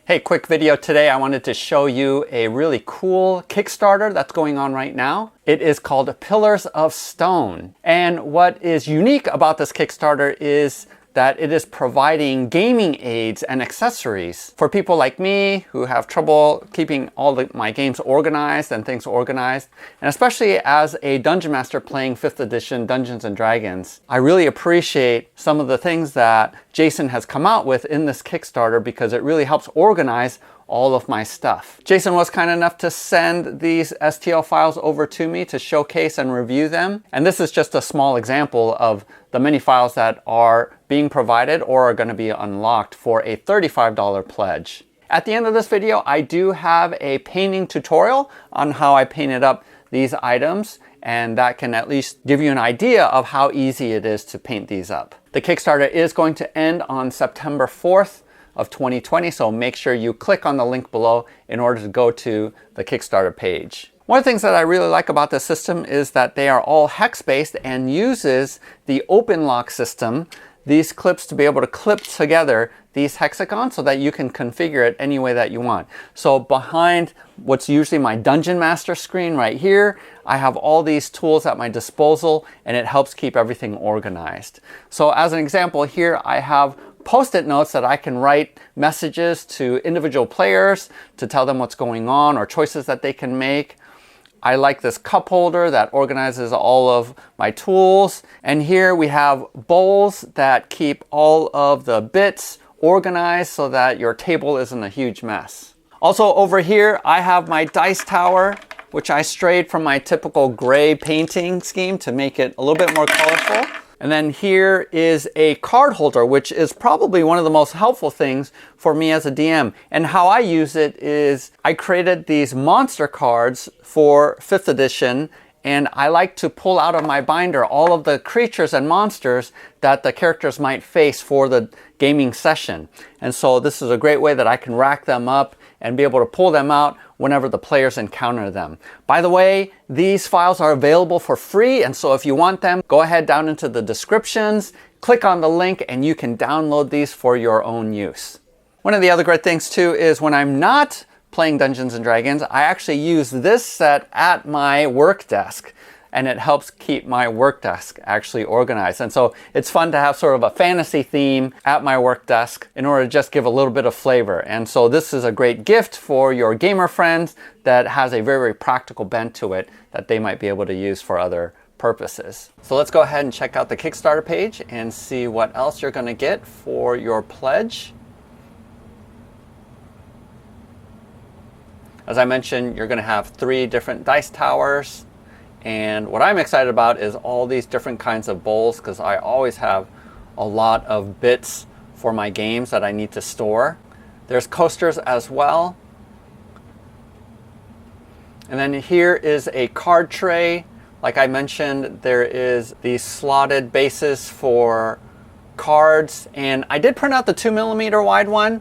Hey, quick video today. I wanted to show you a really cool Kickstarter that's going on right now. It is called Pillars of Stone. And what is unique about this Kickstarter is that it is providing gaming aids and accessories for people like me who have trouble keeping all my games organized and things organized. And especially as a dungeon master playing 5th edition Dungeons and Dragons, I really appreciate some of the things that Jason has come out with in this Kickstarter because it really helps organize all of my stuff. Jason was kind enough to send these STL files over to me to showcase and review them. And this is just a small example of the many files that are being provided or are going to be unlocked for a $35 pledge. At the end of this video, I do have a painting tutorial on how I painted up these items, and that can at least give you an idea of how easy it is to paint these up. The Kickstarter is going to end on September 4th of 2020, so make sure you click on the link below in order to go to the Kickstarter page. One of the things that I really like about this system is that they are all hex-based and uses the open lock system, these clips, to be able to clip together these hexagons so that you can configure it any way that you want. So behind what's usually my Dungeon Master screen right here, I have all these tools at my disposal, and it helps keep everything organized. So as an example here, I have Post-it notes that I can write messages to individual players to tell them what's going on or choices that they can make. I like this cup holder that organizes all of my tools. And here we have bowls that keep all of the bits organized so that your table isn't a huge mess. Also over here, I have my dice tower, which I strayed from my typical gray painting scheme to make it a little bit more colorful. And then here is a card holder, which is probably one of the most helpful things for me as a DM. And how I use it is I created these monster cards for 5th edition, and I like to pull out of my binder all of the creatures and monsters that the characters might face for the gaming session. And so this is a great way that I can rack them up and be able to pull them out whenever the players encounter them. By the way, these files are available for free, and so if you want them, go ahead down into the descriptions, click on the link, and you can download these for your own use. One of the other great things too is when I'm not playing Dungeons and Dragons, I actually use this set at my work desk, and it helps keep my work desk actually organized. And so it's fun to have sort of a fantasy theme at my work desk in order to just give a little bit of flavor. And so this is a great gift for your gamer friends that has a very, very practical bent to it that they might be able to use for other purposes. So let's go ahead and check out the Kickstarter page and see what else you're going to get for your pledge. As I mentioned, you're going to have 3 different dice towers. And what I'm excited about is all these different kinds of bowls, because I always have a lot of bits for my games that I need to store. There's coasters as well. And then here is a card tray. Like I mentioned, there is these slotted bases for cards. And I did print out the 2mm wide one.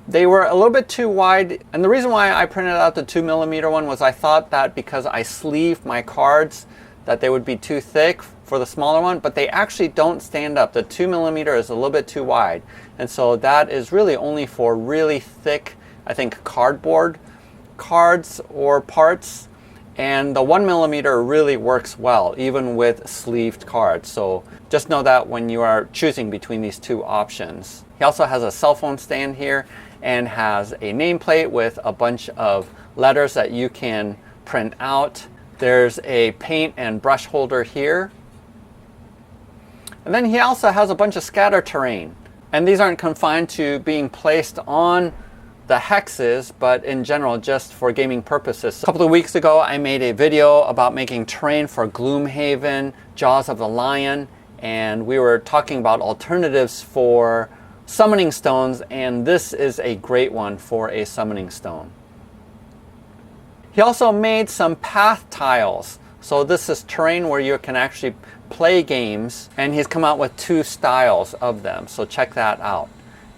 They were a little bit too wide, and the reason why I printed out the 2mm one was I thought that because I sleeved my cards that they would be too thick for the smaller one, but they actually don't stand up. The 2mm is a little bit too wide, and so that is really only for really thick, I think, cardboard cards or parts, and the 1mm really works well even with sleeved cards. So just know that when you are choosing between these two options. He also has a cell phone stand here and has a nameplate with a bunch of letters that you can print out. There's a paint and brush holder here. And then he also has a bunch of scatter terrain. And these aren't confined to being placed on the hexes, but in general, just for gaming purposes. A couple of weeks ago, I made a video about making terrain for Gloomhaven, Jaws of the Lion, and we were talking about alternatives for summoning stones, and this is a great one for a summoning stone. He also made some path tiles. So this is terrain where you can actually play games, and he's come out with 2 styles of them, so check that out.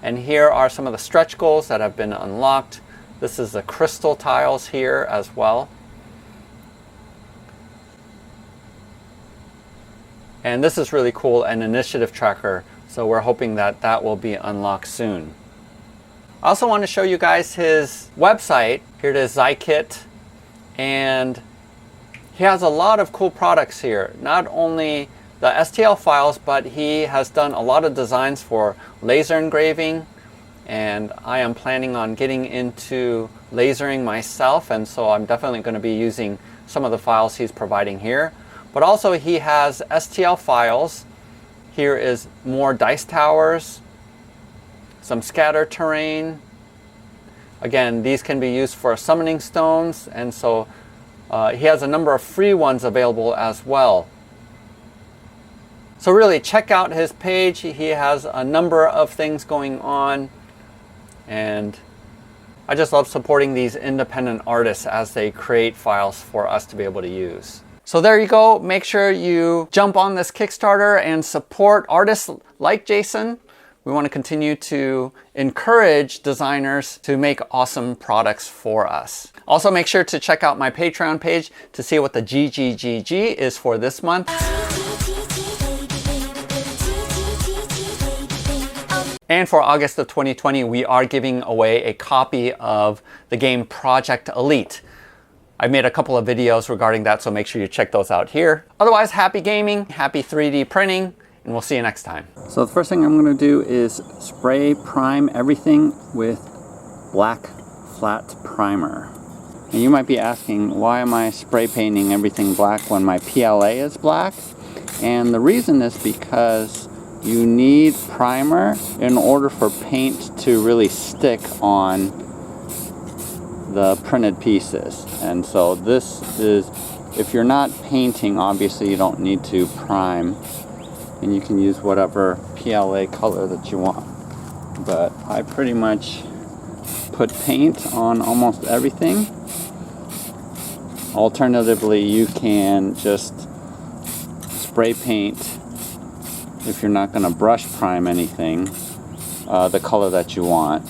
And here are some of the stretch goals that have been unlocked. This is the crystal tiles here as well. And this is really cool, an initiative tracker. So we're hoping that that will be unlocked soon. I also want to show you guys his website. Here it is, Zykit, and he has a lot of cool products here. Not only the STL files, but he has done a lot of designs for laser engraving, and I am planning on getting into lasering myself, and so I'm definitely going to be using some of the files he's providing here. But also he has STL files. Here is more dice towers, some scatter terrain. Again, these can be used for summoning stones, and so he has a number of free ones available as well. So really check out his page. He has a number of things going on, and I just love supporting these independent artists as they create files for us to be able to use. So there you go. Make sure you jump on this Kickstarter and support artists like Jason. We want to continue to encourage designers to make awesome products for us. Also, make sure to check out my Patreon page to see what the GGGG is for this month. And for August of 2020, we are giving away a copy of the game Project Elite. I've made a couple of videos regarding that, so make sure you check those out here. Otherwise, happy gaming, happy 3D printing, and we'll see you next time. So the first thing I'm going to do is spray prime everything with black flat primer. And you might be asking, why am I spray painting everything black when my PLA is black? And the reason is because you need primer in order for paint to really stick on the printed pieces. And so this is, if you're not painting, obviously you don't need to prime, and you can use whatever PLA color that you want. But I pretty much put paint on almost everything. Alternatively, you can just spray paint, if you're not going to brush prime anything, the color that you want.